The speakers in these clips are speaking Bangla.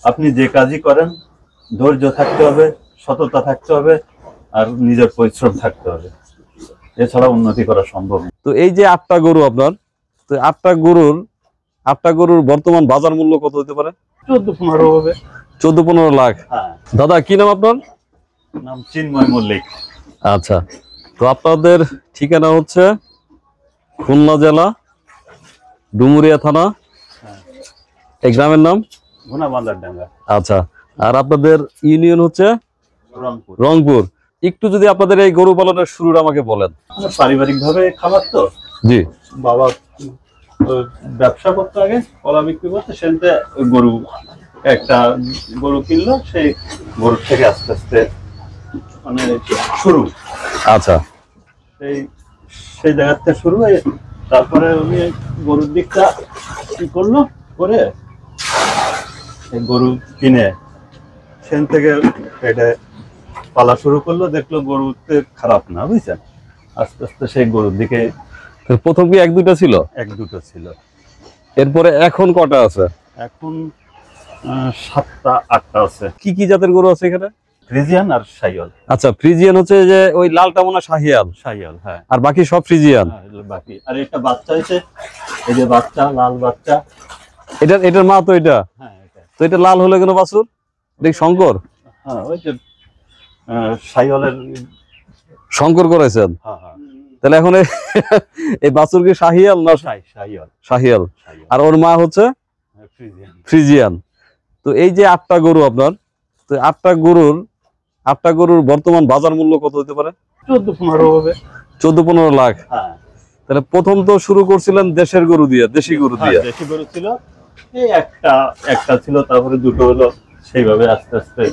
আপনি যে কাজই করেন ধৈর্য থাকতে হবে, সততা থাকতে হবে, আর নিজের পরিশ্রম থাকতে হবে, এছাড়া উন্নতি করা সম্ভব না। তো এই যে 8টা গরু আপনার, তো 8টা গরুর বর্তমান বাজার মূল্য কত হতে পারে? 14-15 হবে। 14-15 লাখ। হ্যাঁ। দাদা কি নাম আপনার? নাম চিন্ময় মল্লিক। আচ্ছা, তো আপনাদের ঠিকানা হচ্ছে খুলনা জেলা ডুমুরিয়া থানা, এই গ্রামের নাম ঘোনাবান্ধার ডাঙ্গা। আচ্ছা, আর আপনাদের ইউনিয়ন হচ্ছে রংপুর। রংপুর। একটু যদি আপনাদের এই গরু পালনের শুরুটা আমাকে বলেন। পারিবারিক ভাবে খাবার তো, জি, বাবা ব্যবসা করতে, আগে কলা বিক্রি করতে, সেখানে একটা গরু কিনলো, সেই গরু থেকে আস্তে আস্তে মানে শুরু। আচ্ছা, সেই জায়গা থেকে শুরু হয়ে তারপরে উনি গরুর দিকটা কি করলো করে গরু কিনে সেখান থেকে এটা পালা শুরু করলো, দেখলো গরুতে খারাপ না, বুঝছেন, আস্তে আস্তে সেই গরুর দিকে। প্রথম কি 1-2টা ছিল? 1-2টা ছিল। এরপরে এখন কটা আছে? এখন 7টা-8টা আছে। কি কি জাতের গরু আছে এখানে? ফ্রিজিয়ান আর শাহিওয়াল। আচ্ছা, ফ্রিজিয়ান হচ্ছে যে ওই লালটা মনে শাহিয়াল, হ্যাঁ। আর বাকি সব ফ্রিজিয়ান। বাকি আর একটা বাচ্চা হয়েছে, এই যে বাচ্চা, লাল বাচ্চা, এটার মা তো এটা। হ্যাঁ এটা। তো এটা লাল হলো কেন বাছুর? এটা শঙ্কর? হ্যাঁ, ওই যে শাহিওয়ালের শঙ্কর করেছেন। হ্যাঁ হ্যাঁ। তাহলে এখন এই বাছুর কি শাহিয়াল না? শাহিয়াল। আর ওর মা হচ্ছে ফ্রিজিয়ান। তো এই যে 8টা গরু আপনার, তো 8টা গরুর বর্তমান বাজার মূল্য কত হতে পারে? 14-15 হবে। 14-15 লাখ। হ্যাঁ। তাহলে প্রথম তো শুরু করছিলেন দেশের গরু দিয়ে, দেশি গরু দিয়ে। দেশি গরু ছিল, এই একটা ছিল, তারপরে 2টো হলো, সেইভাবে আস্তে আস্তে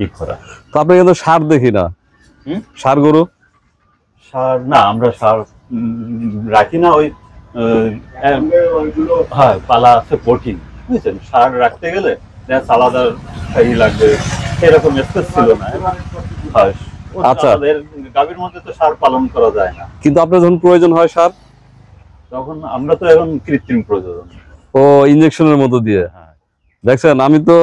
ই করা। তো আপনি কিন্তু সার দেখি না, সার গরু? সার না, আমরা সার রাখি না। ওই হ্যাঁ, পালা আছে প্রোটিন, বুঝছেন, সার রাখতে গেলে আলাদা খাই লাগবে, এরকম স্পেস ছিল না। আচ্ছা, গাভীর মধ্যে তো সার পালন করা যায় না। কিন্তু আপনার যখন প্রয়োজন হয় সার, তখন আমরা তো এখন কৃত্রিম প্রযোজন, ও ইনজেকশনের মতো দিয়ে। দেখছেন, আমি তো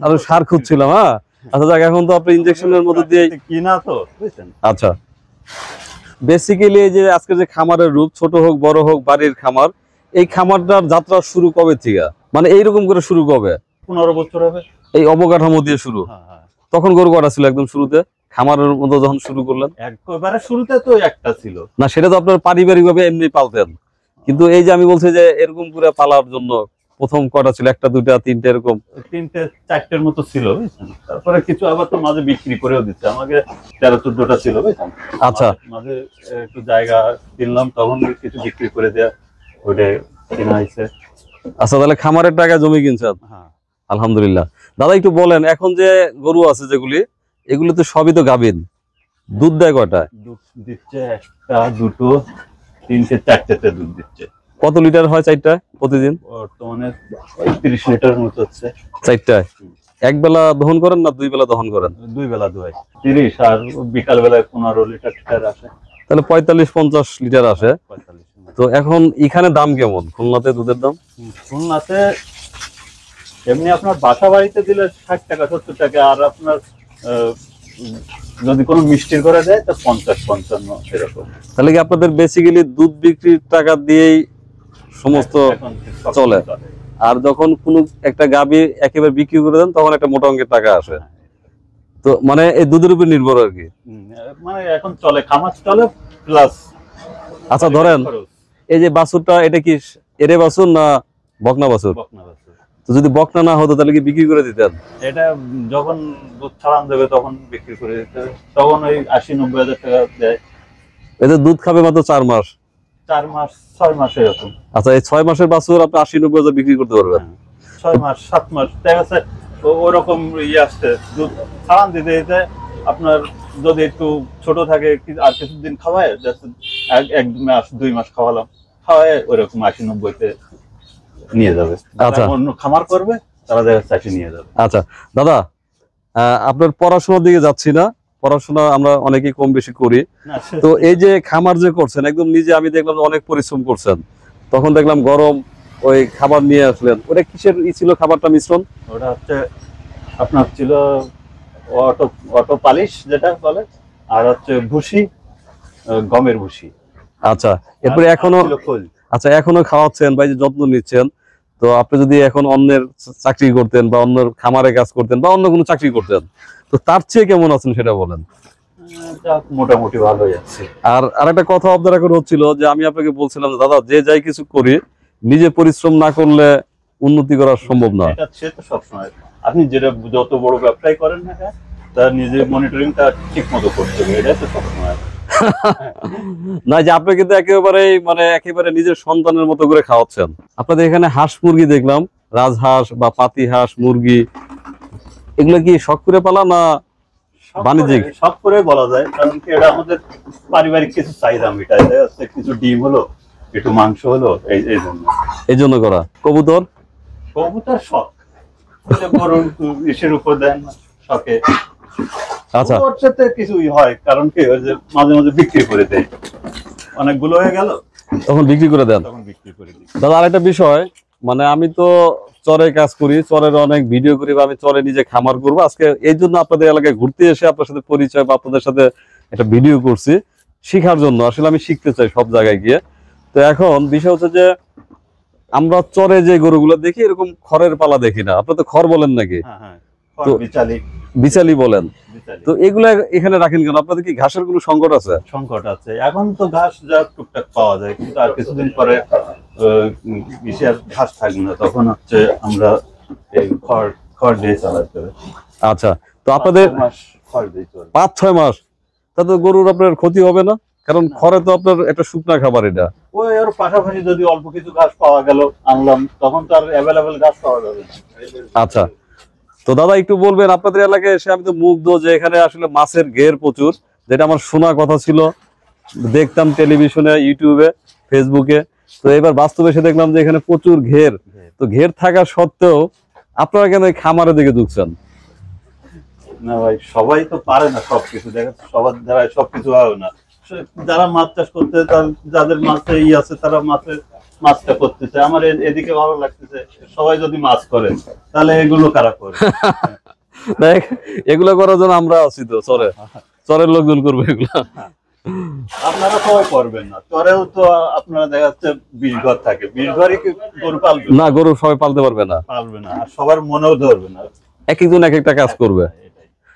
আরো সার খুঁজছিলাম। হ্যাঁ, আচ্ছা যাক, এখন তো আপনি ইনজেকশনের মতো দিয়ে কিনা তো, বুঝছেন। আচ্ছা, বেসিক্যালি এই যে আজকে যে খামারের রূপ, ছোট হোক বড় হোক, বাড়ির খামার, এই খামারটার যাত্রা শুরু কবে থেকে, মানে এইরকম করে শুরু কবে? 15 বছর হবে। এই অবকাঠামো দিয়ে শুরু? তখন গরু কটা ছিল একদম শুরুতে, খামারের মতো যখন শুরু করলেন? একবারে শুরুতে তো একটা ছিল না, সেটা তো আপনার পারিবারিক ভাবে এমনি পালতেন, কিন্তু এই যে আমি বলছি যে এরকম করে পালার জন্য প্রথম কটা ছিল? 1টা 2টা 3টে এরকম? 3টে-4টের মতো ছিল, বুঝছেন। তারপরে কিছু আবার তো মাঝে বিক্রি করেও দিচ্ছে আমাকে। 13-14টা ছিল, বুঝছেন। আচ্ছা, মাঝে একটু জায়গা কিনলাম, তখন কিছু বিক্রি করে দেয়া, ওটা কেনা হয়েছে। আচ্ছা, তাহলে খামারের টাকা জমি কিনছেন? হ্যাঁ, আলহামদুলিল্লাহ। দাদা একটু বলেন, এখন যে গরু আছে যেগুলি, এগুলো তো সবই তো গাভীন, দুধ দেয় কয়টা? দুধ দিচ্ছে 1টা, 2টো, 3টে, 4টেতে দুধ দিচ্ছে। কত লিটার হয় 4টায় প্রতিদিন? বর্তমানে 30 লিটার মতো হচ্ছে 4টায়। এক বেলা দহন করেন না 2 বেলা দহন করেন? 2 বেলা দোয়াই। 30, আর বিকাল বেলায় 15 লিটার আসে। তাহলে 45-50 লিটার আসে। তো এখন এখানে দাম কেমন খুলনাতে দুধের দাম? খুলনাতে এমনি আপনার বাসা বাড়িতে দিলে 60 টাকা 70 টাকা, আর আপনার যদি কোনো মিষ্টির করে দেয় তো 50-55 এরকম। তাহলে কি আপনাদের বেসিক্যালি দুধ বিক্রির টাকা দিয়েই সমস্ত চলে? আর যখন কোনো একটা গাভী একেবারে বিক্রি করে দেন তখন একটা মোটা অঙ্কের টাকা আসে। তো মানে এই দুধের উপর নির্ভর আর কি, মানে এখন চলে, খামার চলে প্লাস। আচ্ছা ধরেন এই যে বাছুরটা, এটা কি এরে বাছুর না বকনা বাছুর? তো যদি বকনা না হতো তাহলে কি বিক্রি করে দিতেন? এটা যখন দুধ ছাড়ান দেবে তখন বিক্রি করে দিতে, তখন ওই 80-90 হাজার টাকা দেয়। এতে দুধ খাবে মাত্র 4 মাস, 4 মাস 6 মাস এরকম। আচ্ছা, এই 6 মাসের বাছুর আপনি 80-90 হাজার বিক্রি করতে পারবেন? 6 মাস 7 মাস দেখা যাচ্ছে ওরকম আসছে। দুধ ছাড়ান দিতে দিতে আপনার যদি একটু ছোট থাকে আর কিছুদিন খাওয়ায়, 1 মাস 2 মাস খাওয়ালাম, খাওয়ায় ওরকম 80-90-তে নিয়ে যাবে। আচ্ছা, অন্য খামার করবে তারা দেখা যাচ্ছে নিয়ে যাবে। আচ্ছা দাদা, আপনার পড়াশোনার দিকে যাচ্ছি না, পড়াশোনা আমরা অনেকেই কম বেশি করি। তো এই যে খামার যে করছেন একদম নিজে, আমি দেখলাম অনেক পরিশ্রম করছেন। তখন দেখলাম গরম, ওই খাবার নিয়ে আসলেন, ওটা কিসের ছিল খাবারটা মিশ্রণ? ওটা হচ্ছে আপনার ছিল অটো অটো পালিশ যেটা বলে, আর হচ্ছে ভুসি, গমের ভুসি। আচ্ছা, এরপরে আর এখনো ছিল খোল। আচ্ছা এখনো খাওয়াচ্ছেন বা এই যে যত্ন নিচ্ছেন, তো আপনি যদি এখন অন্যের চাকরি করতেন বা অন্যের খামারে কাজ করতেন বা অন্য কোনো চাকরি করতেন, তো তার চেয়ে কেমন আছেন সেটা বলেন। যাক, মোটামুটি ভালোই আছে। আর আরেকটা কথা আপনার এখন হচ্ছিল যে আমি আপনাকে বলছিলাম যে দাদা যে যাই কিছু করি নিজে পরিশ্রম না করলে উন্নতি করা সম্ভব না। এটা সে তো সবসময়, আপনি যেটা যত বড় ব্যবসায় করেন না কেন, তার নিজে মনিটরিংটা ঠিক মতো করতে হবে, এটা তো সবসময়। না, যে আপনি কিন্তু একেবারে নিজের সন্তানের মতো করে খাওয়াচ্ছেন। আপনাদের এখানে হাঁস মুরগি দেখলাম, রাজহাঁস বা পাতি হাঁস মুরগি, এগুলো কি শখ করে পালা না বাণিজ্যিক? সব করে বলা যায়, কারণ কি এটা আমাদের পারিবারিক কিছু চাহিদা মেটায়, কিছু ডিম হলো, একটু মাংস হলো, এই জন্য করা। কবুতর? কবুতর শখ, গরুর ইসের উপর দেন শখে। আচ্ছা, ওর সাথে কিছুই হয়, কারণ কি ওই যে মাঝে মাঝে বিক্রি করে দেয়, অনেকগুলো হয়ে গেল তখন বিক্রি করে দেন। তখন বিক্রি করে দিই। দাদা আরেকটা বিষয়, আমি তো চরে কাজ করি, চরের অনেক ভিডিও করি, বা আমি চরে নিজে খামার করবো। আজকে এই জন্য আপনাদের এলাকায় ঘুরতে এসে আপনার সাথে পরিচয় বা আপনাদের সাথে একটা ভিডিও করছি শিখার জন্য। আসলে আমি শিখতে চাই সব জায়গায় গিয়ে। তো এখন বিষয় হচ্ছে যে আমরা চরে যে গরুগুলো দেখি এরকম খড়ের পালা দেখি না। আপনার তো খড় বলেন নাকি? হ্যাঁ, তো বিচালি বিচালি বলেন। বিচালি। তো এগুলা এখানে রাখেন কেন? আপনাদের কি ঘাসের কোনো সংকট আছে? সংকট আছে, এখন তো ঘাস যা টুকটাক পাওয়া যায়, কিন্তু আর কিছুদিন পরে আর ঘাস থাকবে না, তখন হচ্ছে আমরা এই খড় দিয়ে চালাতে হবে। আচ্ছা, তো আপনাদের 5-6 মাস খড় দিয়ে চলবে। 5-6 মাস, তাতে গরুর আপনার ক্ষতি হবে না? কারণ খড়ে তো আপনার একটা শুকনা খাবার এটা। ওই আর পাশাপাশি যদি অল্প কিছু ঘাস পাওয়া গেল, আনলাম, তখন তো আর অ্যাভেলেবেল ঘাস পাওয়া যাবে না। আচ্ছা, তো দাদা একটু বলবেন, আপনাদের এলাকায় এসে আমি তো মুগ্ধ যে এখানে আসলে মাছের ঘের প্রচুর, যেটা আমার শোনা কথা ছিল, দেখতাম টেলিভিশনে, ইউটিউবে, ফেসবুকে। তো এবার বাস্তবে এসে দেখলাম যে এখানে প্রচুর ঘের। তো ঘের থাকা সত্ত্বেও আপনারা কেন এই খামারের দিকে ঢুকছেন? না ভাই, সবাই তো পারে না সবকিছু, দেখা সবার দ্বারা সবকিছু হয় না। যারা মাছ চাষ করতে, যাদের মাছে আছে, তারা মাছটা করতেছে। আমার এদিকে ভালো লাগতেছে, সবাই যদি মাছ করে তাহলে এগুলো কারা করে? দেখ, এগুলো করার জন্য আমরা আছি তো, চরের লোকজন করবে এগুলো। আপনারা সবাই করবেন না, চরেও তো আপনারা দেখা যাচ্ছে 20 ঘর থাকে, 20 ঘরই কি গরু পালবে না, গরু সবাই পালতে পারবে না, আর সবার মনেও ধরবে না। এক একজন এক একটা কাজ করবে।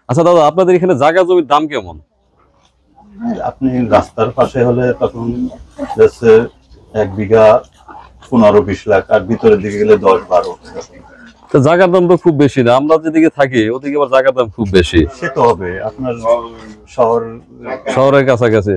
আচ্ছা দাদা, আপনাদের এখানে জায়গা জমির দাম কেমন? আপনি রাস্তার পাশে হলে তখন যাচ্ছে 1 বিঘা 15-20 লাখ, আর ভিতরের দিকে গেলে 10-12। তো জায়গার দাম তো খুব বেশি না, আমরা যেদিকে থাকি ওদিকে আবার জায়গার দাম খুব বেশি। সে তো হবে, আপনার শহরের শহরের কাছাকাছি।